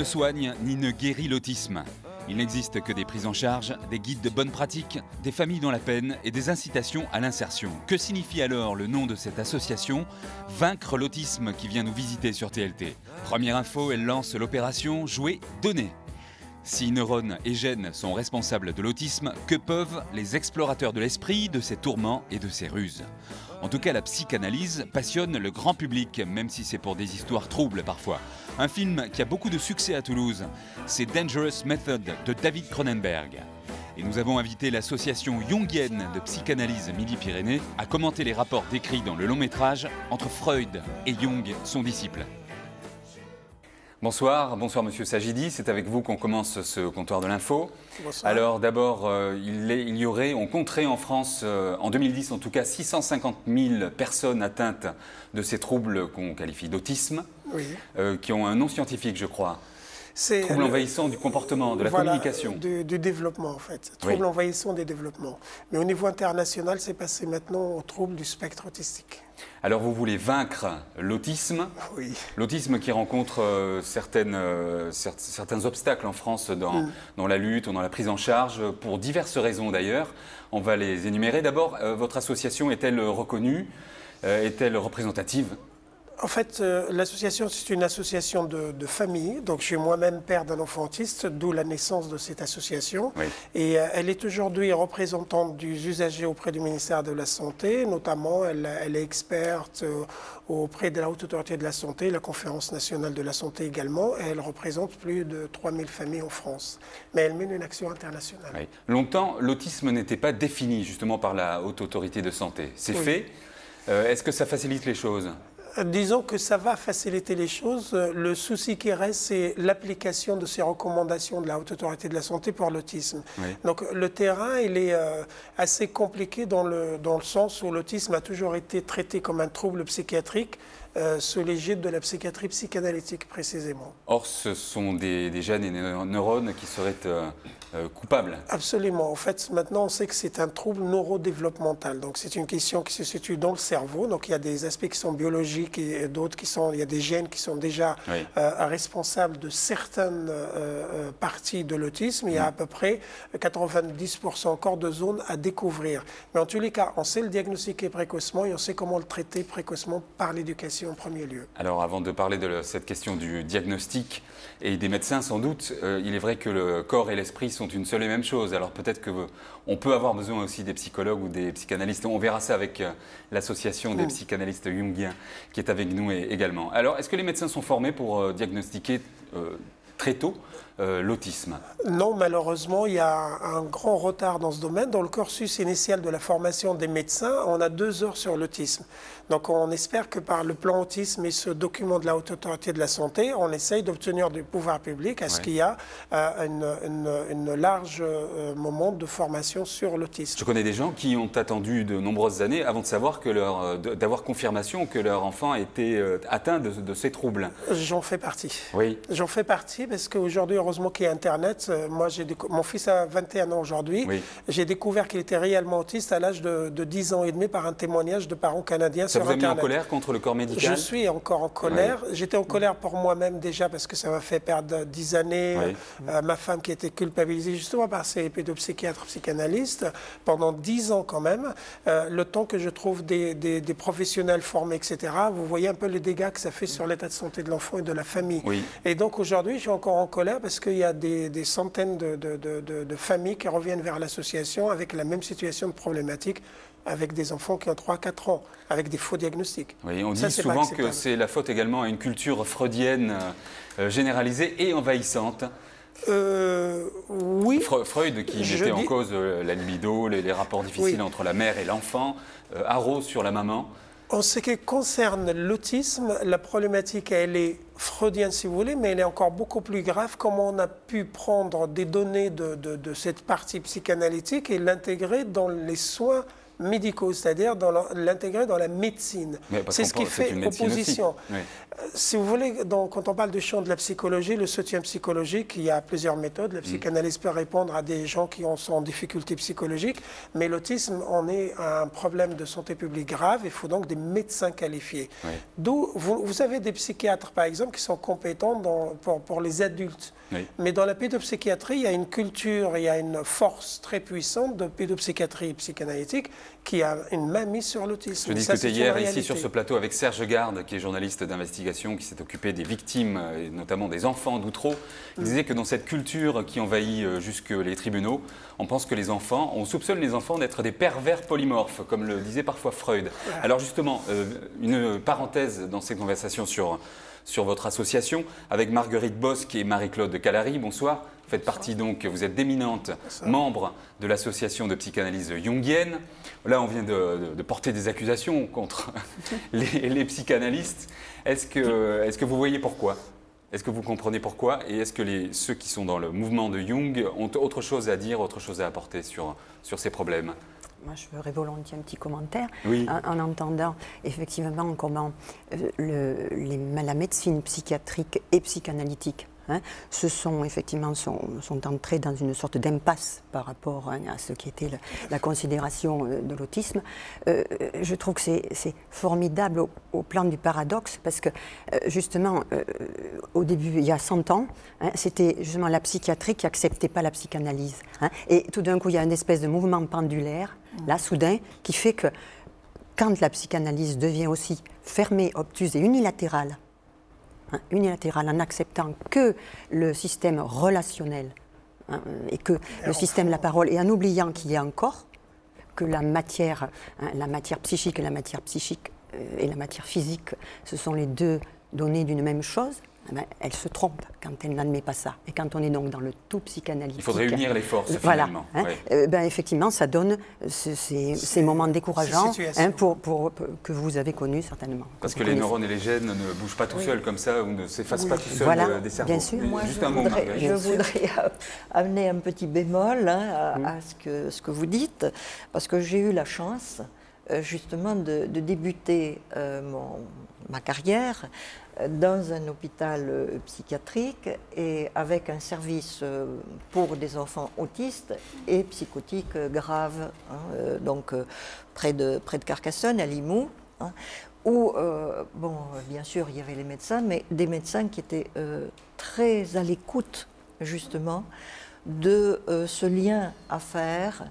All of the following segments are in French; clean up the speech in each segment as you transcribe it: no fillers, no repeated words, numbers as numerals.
ne soigne ni ne guérit l'autisme. Il n'existe que des prises en charge, des guides de bonnes pratiques, des familles dans la peine et des incitations à l'insertion. Que signifie alors le nom de cette association ? Vaincre l'autisme qui vient nous visiter sur TLT. Première info, elle lance l'opération Jouer, donner. Si neurones et gènes sont responsables de l'autisme, que peuvent les explorateurs de l'esprit de ses tourments et de ses ruses ? En tout cas, la psychanalyse passionne le grand public, même si c'est pour des histoires troubles parfois. Un film qui a beaucoup de succès à Toulouse, c'est Dangerous Method de David Cronenberg. Et nous avons invité l'association jungienne de psychanalyse Midi-Pyrénées à commenter les rapports décrits dans le long métrage entre Freud et Jung, son disciple. Bonsoir Monsieur Sajidi, c'est avec vous qu'on commence ce comptoir de l'info. Alors d'abord, on compterait en France, en 2010 en tout cas, 650 000 personnes atteintes de ces troubles qu'on qualifie d'autisme, oui. Qui ont un nom scientifique je crois. C'est trouble envahissant du comportement, de la communication. Du développement en fait, trouble envahissant des développements. Mais au niveau international, c'est passé maintenant au trouble du spectre autistique. Alors vous voulez vaincre l'autisme, oui. L'autisme qui rencontre certains obstacles en France dans la lutte ou dans la prise en charge, pour diverses raisons d'ailleurs. On va les énumérer. D'abord, votre association est-elle reconnue, est-elle représentative ? En fait, l'association, c'est une association de famille. Donc, je suis moi-même père d'un enfant autiste, d'où la naissance de cette association. Oui. Et elle est aujourd'hui représentante des usagers auprès du ministère de la Santé. Notamment, elle est experte auprès de la Haute Autorité de la Santé, la Conférence nationale de la santé également. Et elle représente plus de 3000 familles en France. Mais elle mène une action internationale. Oui. Longtemps, l'autisme n'était pas défini justement par la Haute Autorité de Santé. C'est fait. Est-ce que ça facilite les choses ? Disons que ça va faciliter les choses. Le souci qui reste, c'est l'application de ces recommandations de la Haute Autorité de la Santé pour l'autisme. Oui. Donc le terrain, il est assez compliqué dans le sens où l'autisme a toujours été traité comme un trouble psychiatrique sous l'égide de la psychiatrie psychanalytique précisément. Or, ce sont des gènes et des neurones qui seraient coupables. Absolument. En fait, maintenant, on sait que c'est un trouble neurodéveloppemental. Donc, c'est une question qui se situe dans le cerveau. Donc, il y a des aspects qui sont biologiques et d'autres qui sont... Il y a des gènes qui sont déjà responsables de certaines parties de l'autisme. Il y a à peu près 90% encore de zones à découvrir. Mais en tous les cas, on sait le diagnostiquer précocement et on sait comment le traiter précocement par l'éducation en premier lieu. Alors, avant de parler de cette question du diagnostic et des médecins, sans doute, il est vrai que le corps et l'esprit sont une seule et même chose. Alors peut-être qu'on peut avoir besoin aussi des psychologues ou des psychanalystes. On verra ça avec l'association des psychanalystes jungiens qui est avec nous également. Alors, est-ce que les médecins sont formés pour diagnostiquer très tôt l'autisme? Non, malheureusement, il y a un grand retard dans ce domaine. Dans le cursus initial de la formation des médecins, on a 2 heures sur l'autisme. Donc on espère que par le plan autisme et ce document de la Haute Autorité de la Santé, on essaye d'obtenir du pouvoir public à ce qu'il y a une large moment de formation sur l'autisme. Je connais des gens qui ont attendu de nombreuses années avant de savoir d'avoir confirmation que leur enfant était atteint de ces troubles. J'en fais partie. Oui. J'en fais partie parce qu'aujourd'hui, heureusement qu'il y a Internet. Moi, mon fils a 21 ans aujourd'hui. Oui. J'ai découvert qu'il était réellement autiste à l'âge de 10 ans et demi par un témoignage de parents canadiens sur Internet. Ça vous a mis en colère contre le corps médical? Je suis encore en colère. Oui. J'étais en colère pour moi-même déjà parce que ça m'a fait perdre 10 années. Ma femme qui était culpabilisée justement par ces pédopsychiatres, psychanalystes pendant 10 ans quand même. Le temps que je trouve des professionnels formés, etc. Vous voyez un peu les dégâts que ça fait sur l'état de santé de l'enfant et de la famille. Oui. Et donc aujourd'hui, je suis encore en colère parce qu'il y a des centaines de familles qui reviennent vers l'association avec la même situation de problématique, avec des enfants qui ont 3-4 ans, avec des faux diagnostics. Oui, on dit souvent que c'est la faute également à une culture freudienne généralisée et envahissante. Oui. Freud, qui mettait en cause la libido, les rapports difficiles entre la mère et l'enfant, arrose sur la maman. En ce qui concerne l'autisme, la problématique, elle est freudienne si vous voulez, mais elle est encore beaucoup plus grave. Comment on a pu prendre des données de cette partie psychanalytique et l'intégrer dans les soins médicaux, c'est-à-dire l'intégrer dans la médecine. C'est ce qui fait opposition. Oui. Si vous voulez, quand on parle du champ de la psychologie, le soutien psychologique, il y a plusieurs méthodes. La psychanalyse peut répondre à des gens qui sont en difficulté psychologique, mais l'autisme en est un problème de santé publique grave. Il faut donc des médecins qualifiés. Oui. D'où vous avez des psychiatres, par exemple, qui sont compétents pour les adultes. Oui. Mais dans la pédopsychiatrie, il y a une culture, il y a une force très puissante de pédopsychiatrie psychanalytique qui a une main mise sur l'autisme. Je discutais hier ici sur ce plateau avec Serge Garde, qui est journaliste d'investigation, qui s'est occupé des victimes, et notamment des enfants d'Outreau. Il disait que dans cette culture qui envahit jusque les tribunaux, on pense que les enfants, on soupçonne les enfants d'être des pervers polymorphes, comme le disait parfois Freud. Ouais. Alors justement, une parenthèse dans ces conversations sur votre association, avec Marguerite Bosque et Marie-Claude Calary. Bonsoir. Vous faites partie donc, vous êtes d'éminentes membres de l'association de psychanalyse jungienne. Là, on vient de porter des accusations contre les psychanalystes. Est-ce que vous voyez pourquoi? Est-ce que vous comprenez pourquoi? Et est-ce que ceux qui sont dans le mouvement de Jung ont autre chose à dire, autre chose à apporter sur ces problèmes? Moi, je ferais volontiers un petit commentaire oui. en entendant effectivement comment la médecine psychiatrique et psychanalytique ce sont effectivement sont entrés dans une sorte d'impasse par rapport à ce qui était la considération de l'autisme. Je trouve que c'est formidable au plan du paradoxe parce que justement au début, il y a 100 ans, c'était justement la psychiatrie qui n'acceptait pas la psychanalyse. Et tout d'un coup, il y a une espèce de mouvement pendulaire, là, soudain, qui fait que quand la psychanalyse devient aussi fermée, obtuse et unilatérale, en acceptant que le système relationnel et que le système de la parole, et en oubliant qu'il y a encore que la matière psychique et la matière physique, ce sont les deux données d'une même chose, elle se trompe quand elle n'admet pas ça. Et quand on est donc dans le tout psychanalytique... Il faudrait unir les forces, voilà, finalement. Effectivement, ça donne ces moments décourageants pour que vous avez connus certainement. Parce que les neurones et les gènes ne bougent pas tout seuls comme ça, ou ne s'effacent pas tout seuls des cerveaux. Bien sûr. Moi, je voudrais amener un petit bémol à ce que vous dites, parce que j'ai eu la chance justement de débuter ma carrière dans un hôpital psychiatrique et avec un service pour des enfants autistes et psychotiques graves, donc près de Carcassonne, à Limoux, où, bien sûr, il y avait les médecins, mais des médecins qui étaient très à l'écoute, justement, de ce lien à faire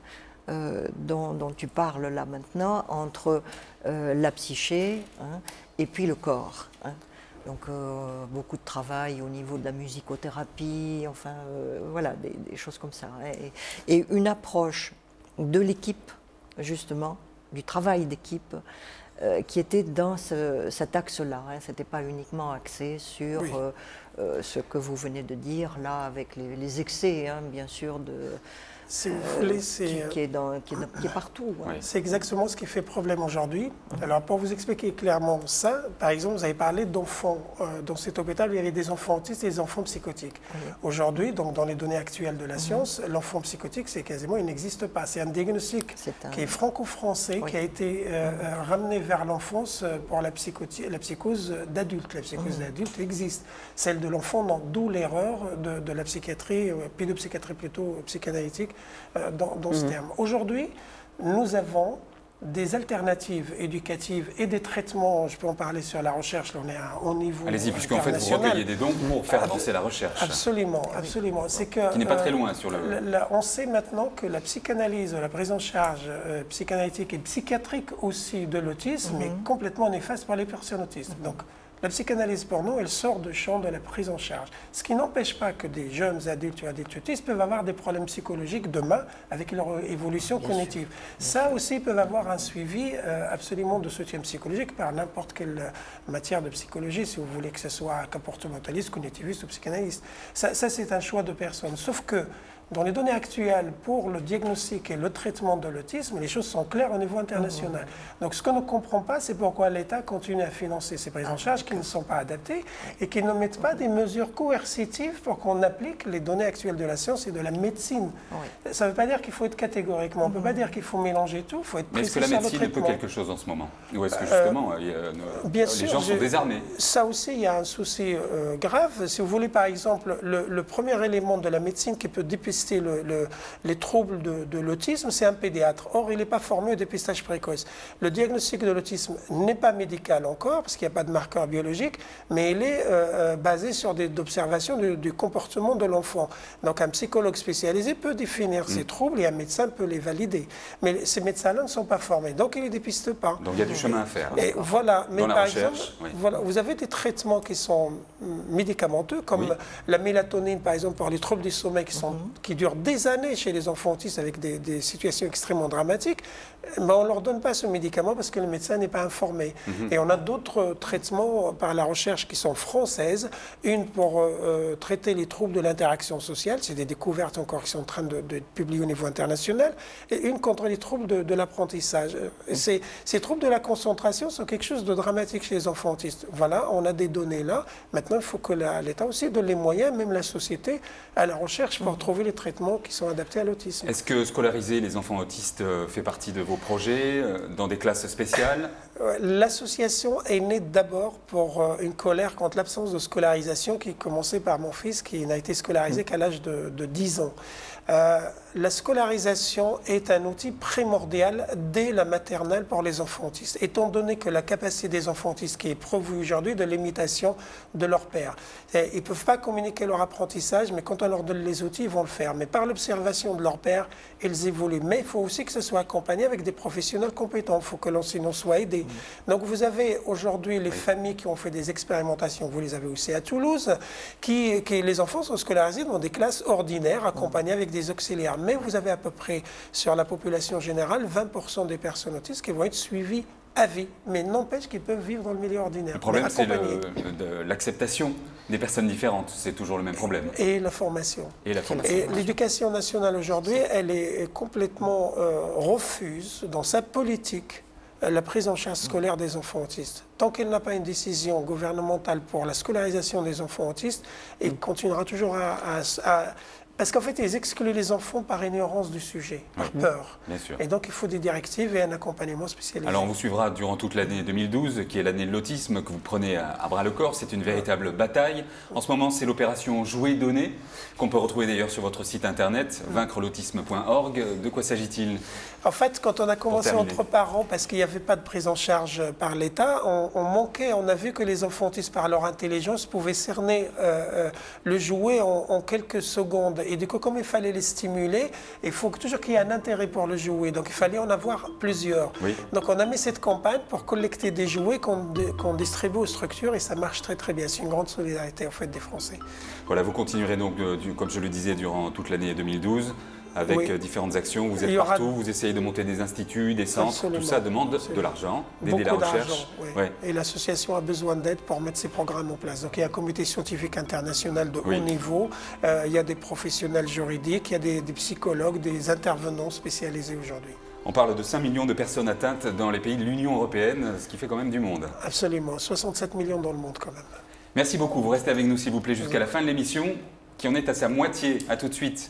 dont tu parles là maintenant, entre la psyché et puis le corps. Donc beaucoup de travail au niveau de la musicothérapie, enfin voilà, des choses comme ça. Et une approche de l'équipe, justement, du travail d'équipe, qui était dans cet axe-là. Ce n'était pas uniquement axé sur ce que vous venez de dire, là, avec les excès, bien sûr, si vous voulez, qui est partout. C'est exactement ce qui fait problème aujourd'hui. Alors, pour vous expliquer clairement ça, par exemple, vous avez parlé d'enfants. Dans cet hôpital, il y avait des enfants autistes et des enfants psychotiques. Aujourd'hui, donc, dans les données actuelles de la science, l'enfant psychotique, il n'existe pas. C'est un diagnostic qui est franco-français, qui a été ramené vers l'enfance pour la psychose d'adulte. La psychose d'adulte existe. Celle de l'enfant, d'où l'erreur de la psychiatrie, pédopsychiatrie plutôt psychanalytique, dans ce terme. Aujourd'hui, nous avons des alternatives éducatives et des traitements, je peux en parler sur la recherche, on est à un haut niveau. Allez-y, puisqu'en fait vous recueillez des dons pour faire avancer la recherche. Absolument, absolument. C'est que, qui n'est pas très loin sur le... On sait maintenant que la psychanalyse, la prise en charge psychanalytique et psychiatrique aussi de l'autisme est complètement néfaste pour les personnes autistes. Donc, la psychanalyse pour nous, elle sort du champ de la prise en charge. Ce qui n'empêche pas que des jeunes adultes ou adultes autistes peuvent avoir des problèmes psychologiques demain avec leur évolution cognitive. Ça aussi, ils peuvent avoir un suivi absolument de soutien psychologique par n'importe quelle matière de psychologie, si vous voulez que ce soit comportementaliste, cognitiviste ou psychanalyste. Ça c'est un choix de personne. Sauf que Dans les données actuelles pour le diagnostic et le traitement de l'autisme, les choses sont claires au niveau international. Donc ce qu'on ne comprend pas, c'est pourquoi l'État continue à financer ces prises en charge qui ne sont pas adaptées et qui ne mettent pas des mesures coercitives pour qu'on applique les données actuelles de la science et de la médecine. Ça ne veut pas dire qu'il faut être catégorique, mais on ne peut pas dire qu'il faut mélanger tout, il faut être précis sur le traitement. Est-ce que la médecine peut quelque chose en ce moment? Ou est-ce que justement les gens sont désarmés? Ça aussi, il y a un souci grave. Si vous voulez, par exemple, le premier élément de la médecine qui peut dépister les troubles de l'autisme, c'est un pédiatre. Or, il n'est pas formé au dépistage précoce. Le diagnostic de l'autisme n'est pas médical encore, parce qu'il n'y a pas de marqueur biologique, mais il est basé sur des observations du comportement de l'enfant. Donc, un psychologue spécialisé peut définir ces troubles et un médecin peut les valider. Mais ces médecins-là ne sont pas formés, donc ils ne les dépistent pas. Donc, il y a du chemin à faire. Et voilà. Mais dans par la recherche, exemple, voilà, vous avez des traitements qui sont médicamenteux, comme la mélatonine, par exemple, pour les troubles du sommeil qui durent des années chez les enfants autistes avec des situations extrêmement dramatiques. Mais on ne leur donne pas ce médicament parce que le médecin n'est pas informé. Et on a d'autres traitements par la recherche qui sont françaises. Une pour traiter les troubles de l'interaction sociale, c'est des découvertes encore qui sont en train d'être publiées au niveau international, et une contre les troubles de l'apprentissage. Ces troubles de la concentration sont quelque chose de dramatique chez les enfants autistes. Voilà, on a des données là. Maintenant, il faut que l'État aussi donne les moyens, même la société, à la recherche pour trouver les traitements qui sont adaptés à l'autisme. Est-ce que scolariser les enfants autistes fait partie de vos projets, dans des classes spéciales? L'association est née d'abord pour une colère contre l'absence de scolarisation qui commençait par mon fils qui n'a été scolarisé qu'à l'âge de 10 ans. La scolarisation est un outil primordial dès la maternelle pour les enfants autistes, étant donné que la capacité des enfants autistes qui est prévue aujourd'hui de l'imitation de leur père. Ils ne peuvent pas communiquer leur apprentissage, mais quand on leur donne les outils, ils vont le faire. Mais par l'observation de leur père, ils évoluent. Mais il faut aussi que ce soit accompagné avec des professionnels compétents. Il faut que l'enseignant soit aidé. Donc vous avez aujourd'hui les familles qui ont fait des expérimentations, vous les avez aussi à Toulouse, qui les enfants sont scolarisés dans des classes ordinaires, accompagnés avec des auxiliaires. Mais vous avez à peu près, sur la population générale, 20% des personnes autistes qui vont être suivies à vie, mais n'empêche qu'ils peuvent vivre dans le milieu ordinaire. Le problème, c'est l'acceptation des personnes différentes. C'est toujours le même problème. Et la formation. Et l'éducation nationale aujourd'hui, elle est complètement refuse dans sa politique la prise en charge scolaire des enfants autistes. Tant qu'elle n'a pas une décision gouvernementale pour la scolarisation des enfants autistes, elle continuera toujours parce qu'en fait, ils excluent les enfants par ignorance du sujet, par peur. Bien sûr. Et donc, il faut des directives et un accompagnement spécialisé. Alors, on vous suivra durant toute l'année 2012, qui est l'année de l'autisme, que vous prenez à bras-le-corps. C'est une véritable bataille. En ce moment, c'est l'opération Jouer Donner, qu'on peut retrouver d'ailleurs sur votre site internet, vaincrelautisme.org. De quoi s'agit-il? En fait, quand on a commencé entre parents, parce qu'il n'y avait pas de prise en charge par l'État, on manquait, on a vu que les enfants autistes, par leur intelligence, pouvaient cerner le jouet en quelques secondes. Et du coup, comme il fallait les stimuler, il faut toujours qu'il y ait un intérêt pour le jouet. Donc, il fallait en avoir plusieurs. Donc, on a mis cette campagne pour collecter des jouets qu'on distribue aux structures et ça marche très, très bien. C'est une grande solidarité, en fait, des Français. Voilà, vous continuerez donc, comme je le disais, durant toute l'année 2012. Avec différentes actions, vous êtes partout, vous essayez de monter des instituts, des centres, tout ça demande de l'argent, d'aider la recherche. Et l'association a besoin d'aide pour mettre ces programmes en place. Donc il y a un comité scientifique international de haut niveau, il y a des professionnels juridiques, il y a des psychologues, des intervenants spécialisés aujourd'hui. On parle de 5 millions de personnes atteintes dans les pays de l'Union européenne, ce qui fait quand même du monde. Absolument, 67 millions dans le monde quand même. Merci beaucoup, vous restez avec nous s'il vous plaît jusqu'à la fin de l'émission, qui en est à sa moitié. À tout de suite.